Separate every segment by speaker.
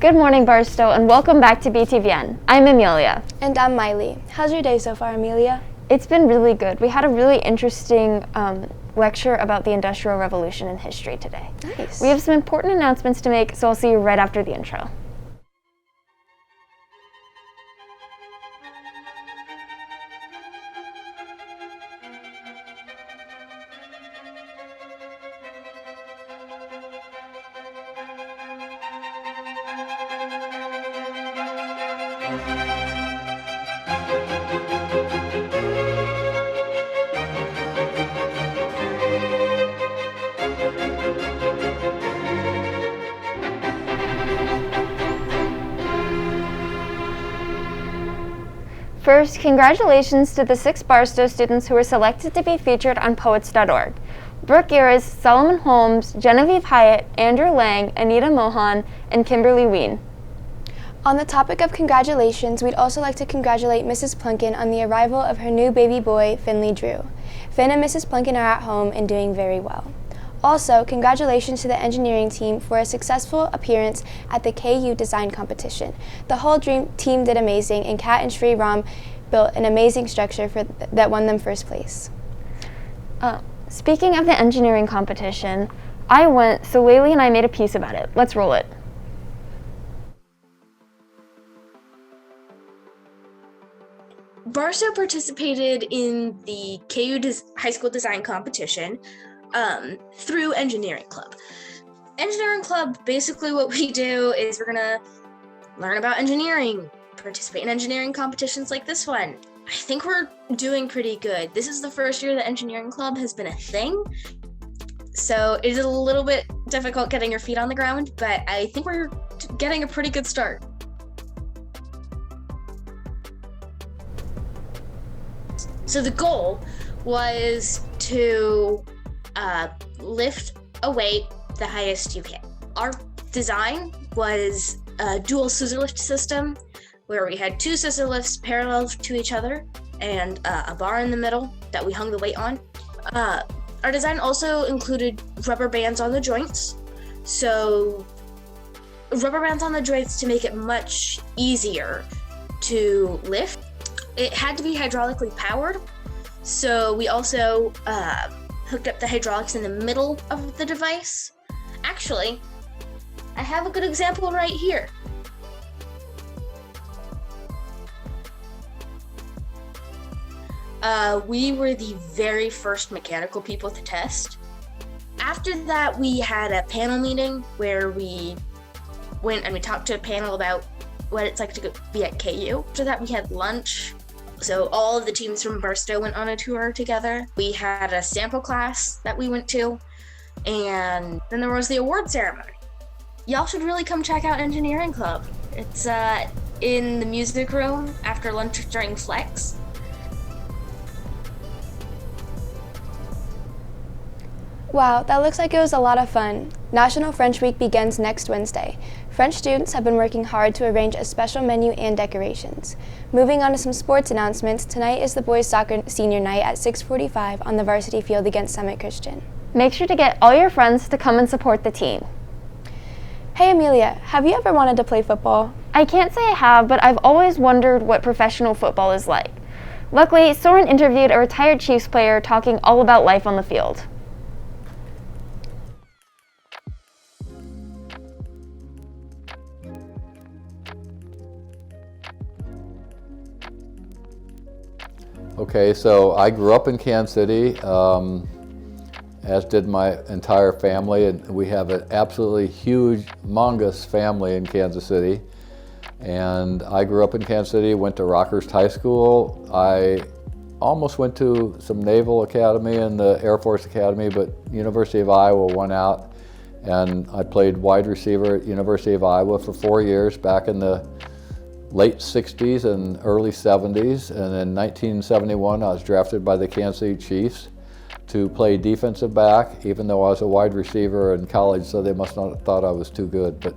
Speaker 1: Good morning, Barstow, and welcome back to BTVN. I'm Amelia.
Speaker 2: And I'm Miley. How's your day so far, Amelia?
Speaker 1: It's been really good. We had a really interesting lecture about the Industrial Revolution in history today.
Speaker 2: Nice.
Speaker 1: We have some important announcements to make, so I'll see you right after the intro. First, congratulations to the 6 Barstow students who were selected to be featured on Poets.org. Brooke Iris, Solomon Holmes, Genevieve Hyatt, Andrew Lang, Anita Mohan, and Kimberly Ween.
Speaker 2: On the topic of congratulations, we'd also like to congratulate Mrs. Plunkin on the arrival of her new baby boy, Finley Drew. Finn and Mrs. Plunkin are at home and doing very well. Also, congratulations to the engineering team for a successful appearance at the KU design competition. The whole team did amazing, and Kat and Sri Ram built an amazing structure that won them first place.
Speaker 1: Speaking of the engineering competition, I went, so Laylee and I made a piece about it. Let's roll it.
Speaker 3: Barstow participated in the KU High School Design Competition through Engineering Club. Engineering Club, basically what we do is we're gonna learn about engineering, participate in engineering competitions like this one. I think we're doing pretty good. This is the first year that Engineering Club has been a thing, so it is a little bit difficult getting your feet on the ground, but I think we're getting a pretty good start. So the goal was to lift a weight the highest you can. Our design was a dual scissor lift system where we had 2 scissor lifts parallel to each other and a bar in the middle that we hung the weight on. Our design also included rubber bands on the joints. So rubber bands on the joints to make it much easier to lift. It had to be hydraulically powered, so we also hooked up the hydraulics in the middle of the device. Actually, I have a good example right here. We were the very first mechanical people to test. After that, we had a panel meeting where we went and we talked to a panel about what it's like to be at KU. After that, we had lunch. So all of the teams from Barstow went on a tour together. We had a sample class that we went to, and then there was the award ceremony. Y'all should really come check out Engineering Club. It's in the music room after lunch during Flex.
Speaker 2: Wow, that looks like it was a lot of fun. National French Week begins next Wednesday. French students have been working hard to arrange a special menu and decorations. Moving on to some sports announcements, tonight is the boys soccer senior night at 6:45 on the varsity field against Summit Christian.
Speaker 1: Make sure to get all your friends to come and support the team.
Speaker 2: Hey Amelia, have you ever wanted to play football?
Speaker 1: I can't say I have, but I've always wondered what professional football is like. Luckily, Soren interviewed a retired Chiefs player talking all about life on the field.
Speaker 4: Okay, so I grew up in Kansas City, as did my entire family, and we have an absolutely huge, humongous family in Kansas City. And I grew up in Kansas City, went to Rockhurst High School. I almost went to some Naval Academy and the Air Force Academy, but University of Iowa won out. And I played wide receiver at University of Iowa for 4 years back in the late 60s and early 70s, and in 1971 I was drafted by the Kansas City Chiefs to play defensive back, even though I was a wide receiver in college, so they must not have thought I was too good. But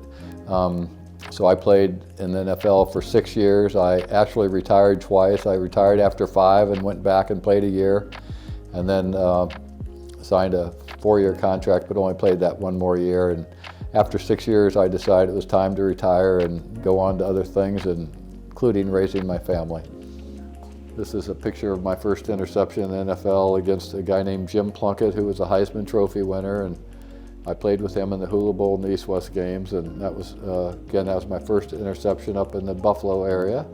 Speaker 4: so I played in the NFL for 6 years. I actually retired twice. I retired after 5 and went back and played a year, and then signed a 4-year contract, but only played that 1 more year. after 6 years, I decided it was time to retire and go on to other things, including raising my family. This is a picture of my first interception in the NFL against a guy named Jim Plunkett, who was a Heisman Trophy winner, and I played with him in the Hula Bowl and the East-West games, and that was, again, that was my first interception up in the Buffalo area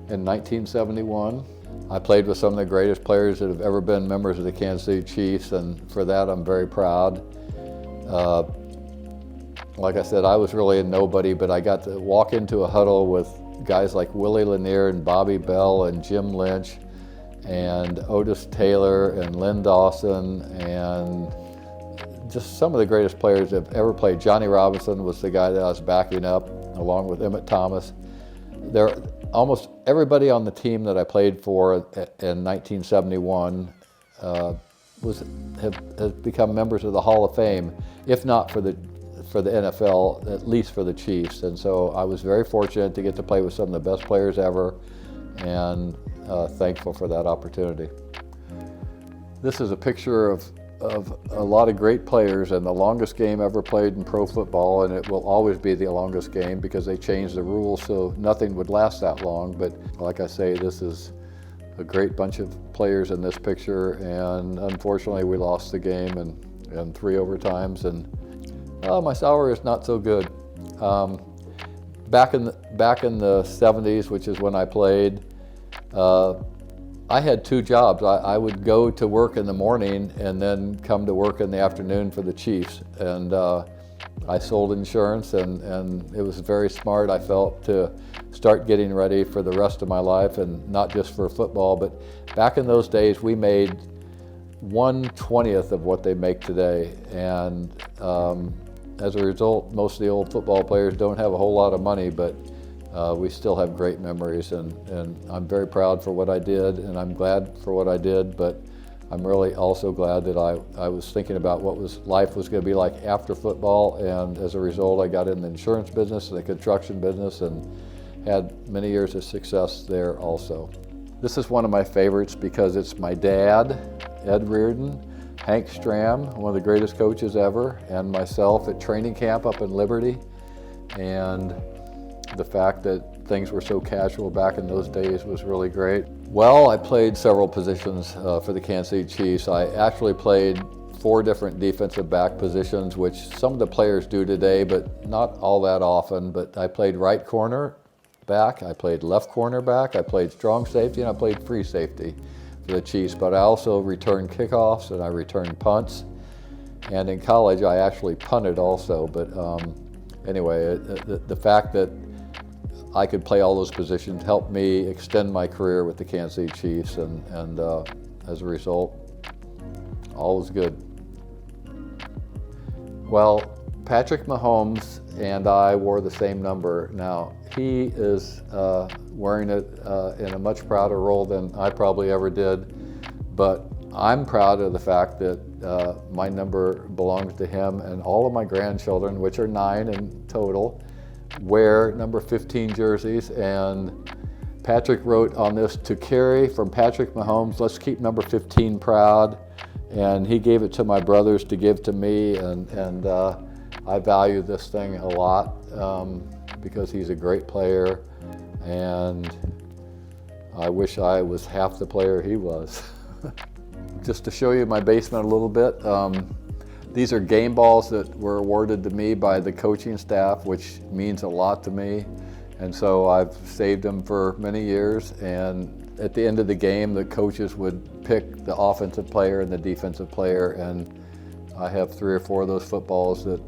Speaker 4: in 1971. I played with some of the greatest players that have ever been members of the Kansas City Chiefs, and for that I'm very proud. Like I said, I was really a nobody, but I got to walk into a huddle with guys like Willie Lanier and Bobby Bell and Jim Lynch and Otis Taylor and Lynn Dawson and just some of the greatest players that have ever played. Johnny Robinson was the guy that I was backing up, along with Emmett Thomas. Almost everybody on the team that I played for in 1971 have become members of the Hall of Fame, if not for the NFL, at least for the Chiefs. And so I was very fortunate to get to play with some of the best players ever, and thankful for that opportunity. This is a picture of a lot of great players, and the longest game ever played in pro football, and it will always be the longest game because they changed the rules so nothing would last that long. But like I say, this is a great bunch of players in this picture, and unfortunately we lost the game in 3 overtimes, and my salary is not so good. Back in the 70s, which is when I played, I had 2 jobs. I would go to work in the morning and then come to work in the afternoon for the Chiefs. And I sold insurance, and it was very smart, I felt, to start getting ready for the rest of my life, and not just for football. But back in those days, we made 1/20th of what they make today. And as a result, most of the old football players don't have a whole lot of money, but we still have great memories, and I'm very proud for what I did, and I'm glad for what I did, but I'm really also glad that I was thinking about what life was going to be like after football, and as a result I got in the insurance business and the construction business and had many years of success there also. This is one of my favorites because it's my dad, Ed Reardon, Hank Stram, one of the greatest coaches ever, and myself at training camp up in Liberty. And the fact that things were so casual back in those days was really great. Well, I played several positions for the Kansas City Chiefs. I actually played 4 different defensive back positions, which some of the players do today, but not all that often. But I played right corner back, I played left corner back, I played strong safety, and I played free safety for the Chiefs. But I also returned kickoffs and I returned punts. And in college, I actually punted also. But anyway, the fact that I could play all those positions helped me extend my career with the Kansas City Chiefs, and as a result, all was good. Well, Patrick Mahomes and I wore the same number. Now, he is wearing it in a much prouder role than I probably ever did, but I'm proud of the fact that my number belongs to him, and all of my grandchildren, which are 9 in total, wear number 15 jerseys. And Patrick wrote on this, "To Carrie from Patrick Mahomes, let's keep number 15 proud." And he gave it to my brothers to give to me, and I value this thing a lot because he's a great player, and I wish I was half the player he was. Just to show you my basement a little bit, these are game balls that were awarded to me by the coaching staff, which means a lot to me. And so I've saved them for many years. And at the end of the game, the coaches would pick the offensive player and the defensive player. And I have 3 or 4 of those footballs that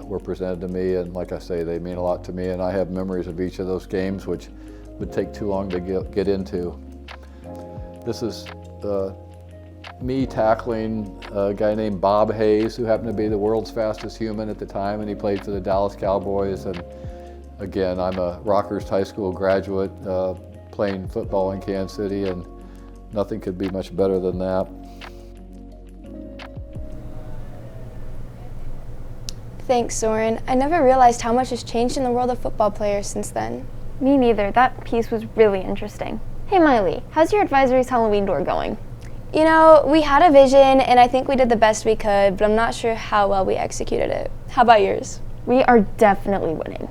Speaker 4: were presented to me. And like I say, they mean a lot to me. And I have memories of each of those games, which would take too long to get into. This is me tackling a guy named Bob Hayes, who happened to be the world's fastest human at the time, and he played for the Dallas Cowboys. And again, I'm a Rockhurst High School graduate playing football in Kansas City, and nothing could be much better than that.
Speaker 2: Thanks, Soren. I never realized how much has changed in the world of football players since then.
Speaker 1: Me neither. That piece was really interesting. Hey Miley, how's your advisory's Halloween door going?
Speaker 2: You know, we had a vision, and I think we did the best we could, but I'm not sure how well we executed it. How about yours?
Speaker 1: We are definitely winning.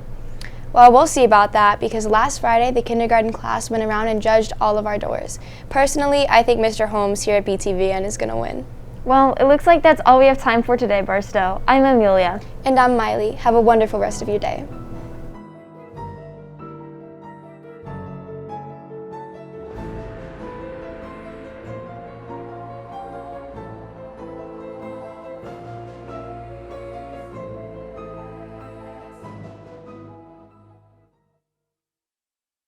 Speaker 2: Well, we'll see about that because last Friday the kindergarten class went around and judged all of our doors. Personally, I think Mr. Holmes here at BTVN is going to win.
Speaker 1: Well, it looks like that's all we have time for today, Barstow. I'm Amelia.
Speaker 2: And I'm Miley. Have a wonderful rest of your day.